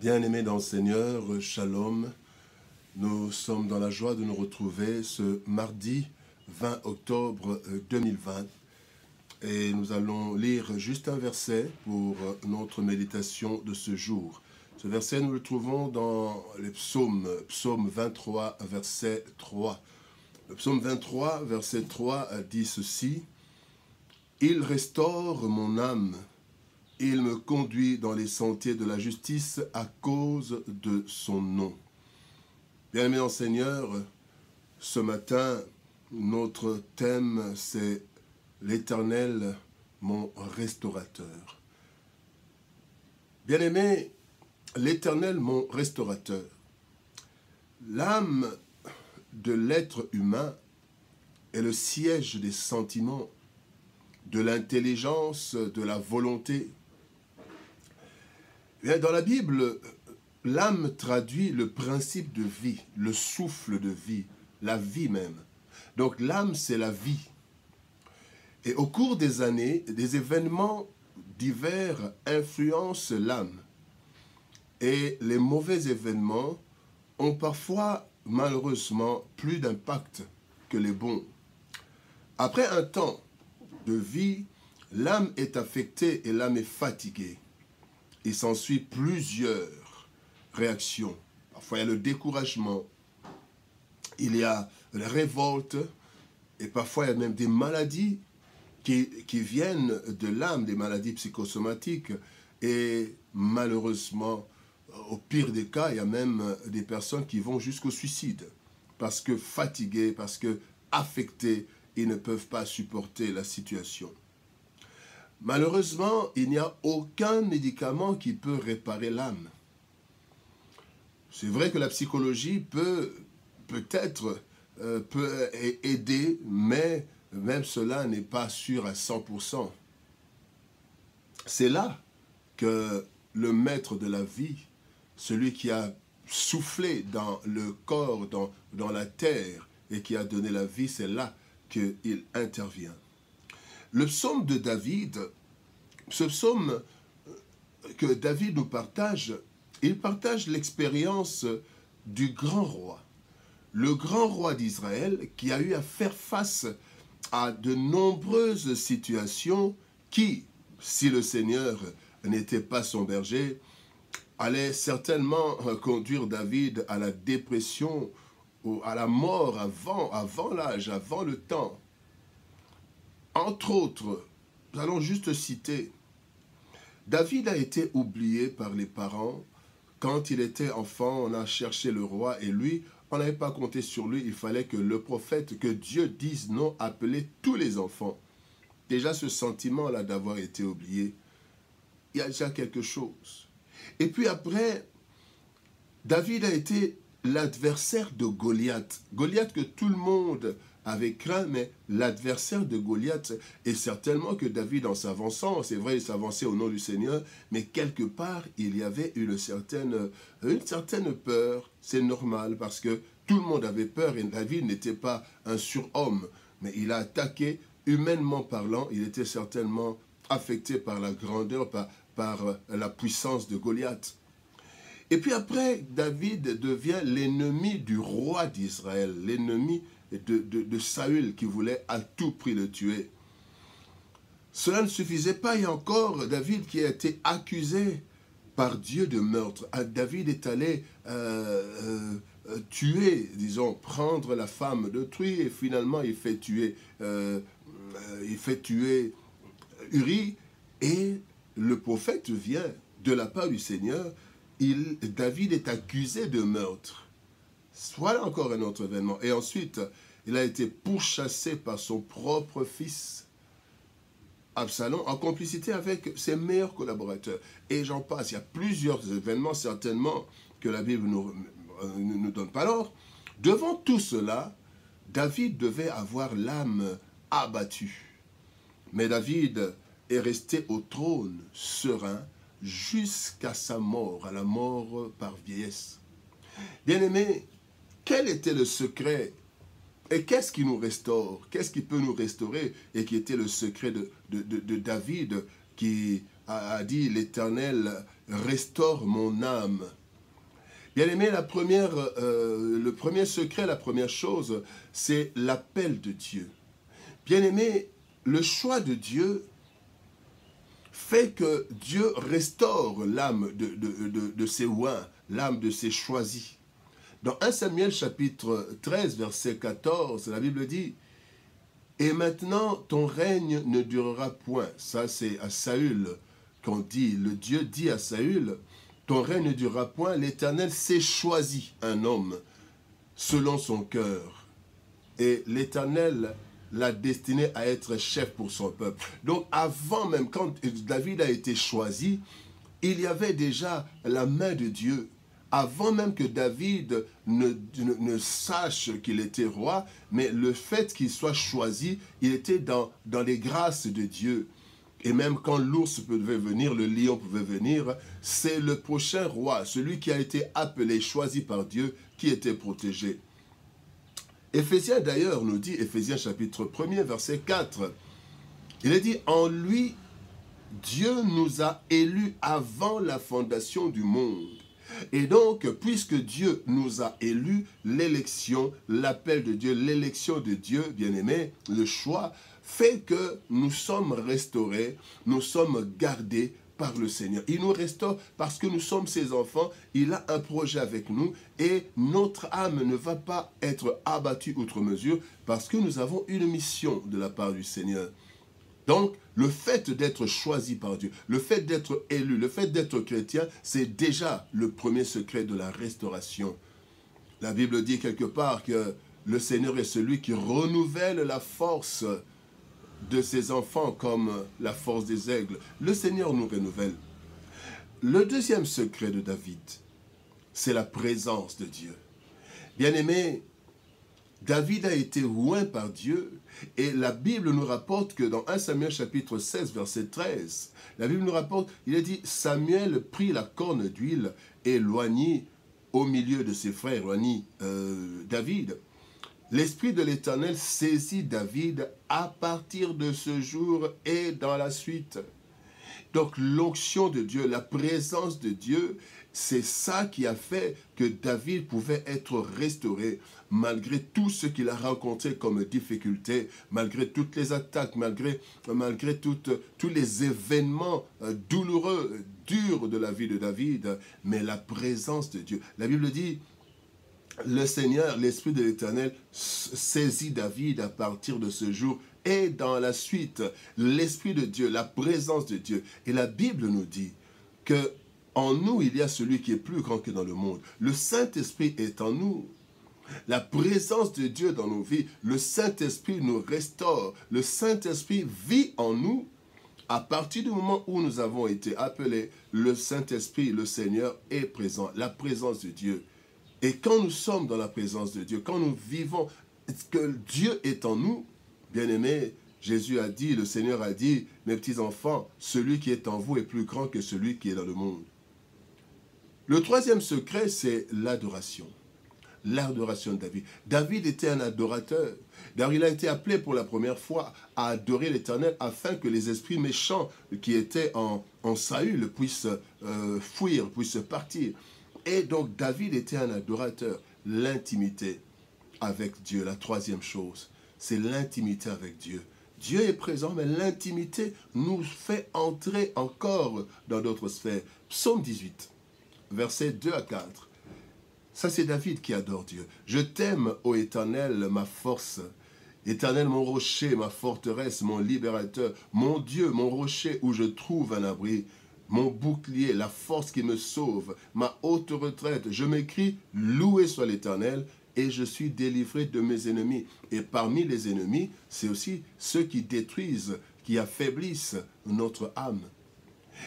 Bien-aimés dans le Seigneur, Shalom, nous sommes dans la joie de nous retrouver ce mardi 20 octobre 2020 et nous allons lire juste un verset pour notre méditation de ce jour. Ce verset, nous le trouvons dans les psaumes, psaume 23, verset 3. Le psaume 23, verset 3 dit ceci: « Il restaure mon âme. Il me conduit dans les sentiers de la justice à cause de son nom. » Bien-aimés dans le Seigneur, ce matin, notre thème, c'est l'Éternel, mon restaurateur. Bien-aimés, l'Éternel, mon restaurateur. L'âme de l'être humain est le siège des sentiments, de l'intelligence, de la volonté. Dans la Bible, l'âme traduit le principe de vie, le souffle de vie, la vie même. Donc l'âme, c'est la vie. Et au cours des années, des événements divers influencent l'âme. Et les mauvais événements ont parfois, malheureusement, plus d'impact que les bons. Après un temps de vie, l'âme est affectée et l'âme est fatiguée. Il s'ensuit plusieurs réactions. Parfois, il y a le découragement, il y a la révolte, et parfois, il y a même des maladies qui viennent de l'âme, des maladies psychosomatiques. Et malheureusement, au pire des cas, il y a même des personnes qui vont jusqu'au suicide. Parce que fatigués, parce que affectés, ils ne peuvent pas supporter la situation. Malheureusement, il n'y a aucun médicament qui peut réparer l'âme. C'est vrai que la psychologie peut-être aider, mais même cela n'est pas sûr à 100%. C'est là que le maître de la vie, celui qui a soufflé dans le corps, dans la terre, et qui a donné la vie, c'est là qu'il intervient. Le psaume de David, ce psaume que David nous partage, il partage l'expérience du grand roi. Le grand roi d'Israël qui a eu à faire face à de nombreuses situations qui, si le Seigneur n'était pas son berger, allait certainement conduire David à la dépression ou à la mort avant l'âge, avant le temps. Entre autres, nous allons juste citer, David a été oublié par les parents. Quand il était enfant, on a cherché le roi et lui, on n'avait pas compté sur lui. Il fallait que le prophète, que Dieu dise non, appeler tous les enfants. Déjà ce sentiment-là d'avoir été oublié, il y a déjà quelque chose. Et puis après, David a été l'adversaire de Goliath. Goliath que tout le monde avait craint, mais l'adversaire de Goliath, et certainement que David en s'avançant, c'est vrai, il s'avançait au nom du Seigneur, mais quelque part, il y avait une certaine peur. C'est normal, parce que tout le monde avait peur, et David n'était pas un surhomme, mais il a attaqué, humainement parlant, il était certainement affecté par la grandeur, par la puissance de Goliath. Et puis après, David devient l'ennemi du roi d'Israël, l'ennemi de Saül qui voulait à tout prix le tuer. Cela ne suffisait pas, et encore David qui a été accusé par Dieu de meurtre. David est allé tuer, disons, prendre la femme d'autrui, et finalement il fait tuer Uri, et le prophète vient de la part du Seigneur. David est accusé de meurtre. Voilà encore un autre événement. Et ensuite, il a été pourchassé par son propre fils, Absalom, en complicité avec ses meilleurs collaborateurs. Et j'en passe. Il y a plusieurs événements, certainement, que la Bible ne nous donne pas. Alors, devant tout cela, David devait avoir l'âme abattue. Mais David est resté au trône serein jusqu'à sa mort, à la mort par vieillesse. Bien-aimés, quel était le secret? Et qu'est-ce qui nous restaure? Qu'est-ce qui peut nous restaurer? Et qui était le secret de David, qui a dit: l'Éternel restaure mon âme. Bien-aimé, le premier secret, la première chose, c'est l'appel de Dieu. Bien-aimé, le choix de Dieu fait que Dieu restaure l'âme de ses oints, l'âme de ses choisis. Dans 1 Samuel chapitre 13, verset 14, la Bible dit « Et maintenant, ton règne ne durera point. » Ça, c'est à Saül qu'on dit, le Dieu dit à Saül, « Ton règne ne durera point, l'Éternel s'est choisi un homme selon son cœur. Et l'Éternel l'a destiné à être chef pour son peuple. » Donc, avant même, quand David a été choisi, il y avait déjà la main de Dieu. Avant même que David ne sache qu'il était roi, mais le fait qu'il soit choisi, il était dans les grâces de Dieu. Et même quand l'ours pouvait venir, le lion pouvait venir, c'est le prochain roi, celui qui a été appelé, choisi par Dieu, qui était protégé. Éphésiens d'ailleurs nous dit, Éphésiens chapitre 1er, verset 4, il est dit, en lui, Dieu nous a élus avant la fondation du monde. Et donc, puisque Dieu nous a élus, l'élection, l'appel de Dieu, l'élection de Dieu, bien-aimé, le choix, fait que nous sommes restaurés, nous sommes gardés par le Seigneur. Il nous restaure parce que nous sommes ses enfants, il a un projet avec nous et notre âme ne va pas être abattue outre mesure parce que nous avons une mission de la part du Seigneur. Donc, le fait d'être choisi par Dieu, le fait d'être élu, le fait d'être chrétien, c'est déjà le premier secret de la restauration. La Bible dit quelque part que le Seigneur est celui qui renouvelle la force de ses enfants comme la force des aigles. Le Seigneur nous renouvelle. Le deuxième secret de David, c'est la présence de Dieu. Bien-aimé, David a été oint par Dieu et la Bible nous rapporte que dans 1 Samuel chapitre 16 verset 13, la Bible nous rapporte, il est dit « Samuel prit la corne d'huile et loignit au milieu de ses frères, loignit David. L'Esprit de l'Éternel saisit David à partir de ce jour et dans la suite. » Donc l'onction de Dieu, la présence de Dieu, c'est ça qui a fait que David pouvait être restauré malgré tout ce qu'il a rencontré comme difficulté, malgré toutes les attaques, malgré tous les événements douloureux, durs de la vie de David, mais la présence de Dieu. La Bible dit, le Seigneur, l'Esprit de l'Éternel saisit David à partir de ce jour et dans la suite, l'Esprit de Dieu, la présence de Dieu. Et la Bible nous dit que en nous, il y a celui qui est plus grand que dans le monde. Le Saint-Esprit est en nous. La présence de Dieu dans nos vies, le Saint-Esprit nous restaure. Le Saint-Esprit vit en nous. À partir du moment où nous avons été appelés, le Saint-Esprit, le Seigneur est présent. La présence de Dieu. Et quand nous sommes dans la présence de Dieu, quand nous vivons, que Dieu est en nous, bien-aimés, Jésus a dit, le Seigneur a dit, mes petits enfants, celui qui est en vous est plus grand que celui qui est dans le monde. Le troisième secret, c'est l'adoration. L'adoration de David. David était un adorateur. D'ailleurs, il a été appelé pour la première fois à adorer l'Éternel afin que les esprits méchants qui étaient en Saül puissent fuir, puissent partir. Et donc, David était un adorateur. L'intimité avec Dieu, la troisième chose, c'est l'intimité avec Dieu. Dieu est présent, mais l'intimité nous fait entrer encore dans d'autres sphères. Psaume 18, versets 2 à 4. Ça, c'est David qui adore Dieu. « Je t'aime, ô Éternel, ma force. Éternel, mon rocher, ma forteresse, mon libérateur, mon Dieu, mon rocher où je trouve un abri, mon bouclier, la force qui me sauve, ma haute retraite. Je m'écris, loué soit l'Éternel, et je suis délivré de mes ennemis. » Et parmi les ennemis, c'est aussi ceux qui détruisent, qui affaiblissent notre âme.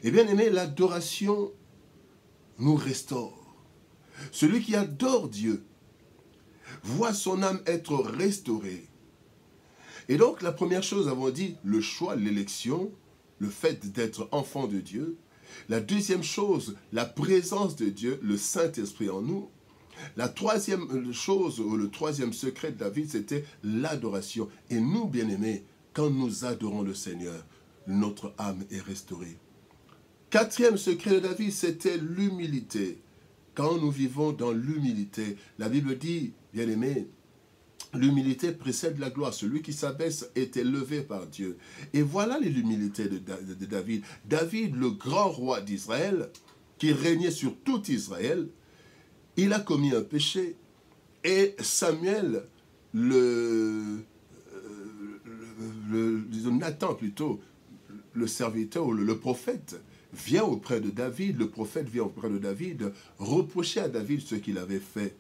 Et bien aimé, l'adoration nous restaure. Celui qui adore Dieu voit son âme être restaurée. Et donc, la première chose, nous avons dit, le choix, l'élection, le fait d'être enfant de Dieu. La deuxième chose, la présence de Dieu, le Saint-Esprit en nous. La troisième chose, ou le troisième secret de David, c'était l'adoration. Et nous, bien-aimés, quand nous adorons le Seigneur, notre âme est restaurée. Quatrième secret de David, c'était l'humilité. Quand nous vivons dans l'humilité, la Bible dit, bien-aimé, l'humilité précède la gloire. Celui qui s'abaisse est élevé par Dieu. Et voilà l'humilité de David. David, le grand roi d'Israël, qui régnait sur tout Israël, il a commis un péché. Et Samuel, Nathan plutôt, le serviteur ou le prophète, vient auprès de David, le prophète vient auprès de David, reprocher à David ce qu'il avait fait.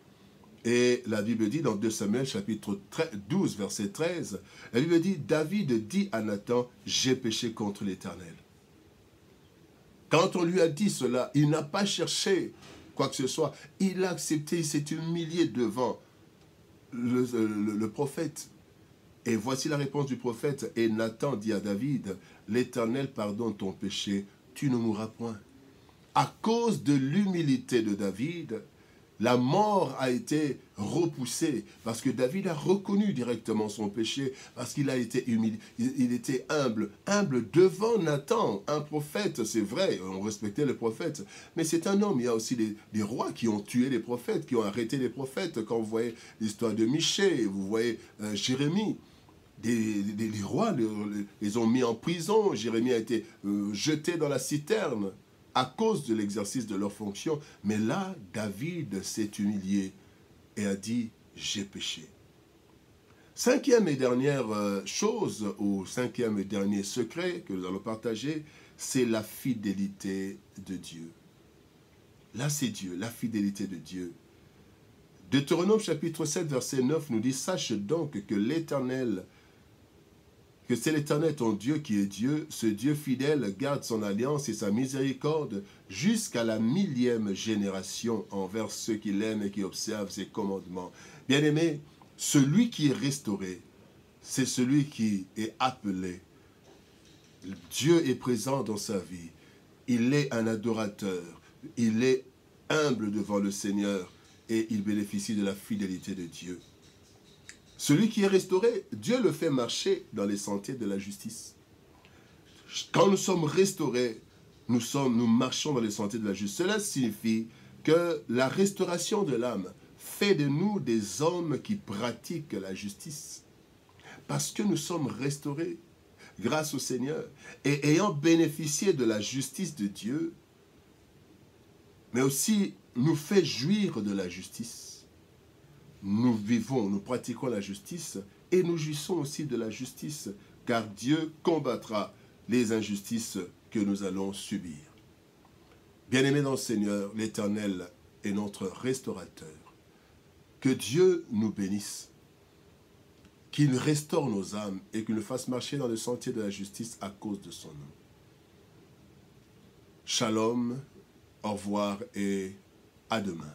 Et la Bible dit dans 2 Samuel chapitre 12 verset 13, la Bible dit, David dit à Nathan, j'ai péché contre l'Éternel. Quand on lui a dit cela, il n'a pas cherché quoi que ce soit, il a accepté, il s'est humilié devant le prophète. Et voici la réponse du prophète. Et Nathan dit à David, l'Éternel pardonne ton péché, tu ne mourras point. À cause de l'humilité de David, la mort a été repoussée parce que David a reconnu directement son péché, parce qu'il a été humilié, il était humble devant Nathan, un prophète, c'est vrai, on respectait le prophète, mais c'est un homme. Il y a aussi des rois qui ont tué les prophètes, qui ont arrêté les prophètes. Quand vous voyez l'histoire de Michée, vous voyez Jérémie, les rois les ont mis en prison. Jérémie a été jeté dans la citerne à cause de l'exercice de leur fonction. Mais là, David s'est humilié et a dit, j'ai péché. Cinquième et dernière chose, ou cinquième et dernier secret que nous allons partager, c'est la fidélité de Dieu. Là, c'est Dieu, la fidélité de Dieu. Deutéronome chapitre 7, verset 9 nous dit, sache donc que l'Éternel, que c'est l'Éternel ton Dieu qui est Dieu, ce Dieu fidèle garde son alliance et sa miséricorde jusqu'à la 1000e génération envers ceux qui l'aiment et qui observent ses commandements. Bien-aimé, celui qui est restauré, c'est celui qui est appelé. Dieu est présent dans sa vie. Il est un adorateur. Il est humble devant le Seigneur et il bénéficie de la fidélité de Dieu. Celui qui est restauré, Dieu le fait marcher dans les sentiers de la justice. Quand nous sommes restaurés, nous marchons dans les sentiers de la justice. Cela signifie que la restauration de l'âme fait de nous des hommes qui pratiquent la justice. Parce que nous sommes restaurés grâce au Seigneur et ayant bénéficié de la justice de Dieu, mais aussi nous fait jouir de la justice. Nous vivons, nous pratiquons la justice et nous jouissons aussi de la justice, car Dieu combattra les injustices que nous allons subir. Bien-aimés dans le Seigneur, l'Éternel est notre restaurateur. Que Dieu nous bénisse, qu'il restaure nos âmes et qu'il nous fasse marcher dans le sentier de la justice à cause de son nom. Shalom, au revoir et à demain.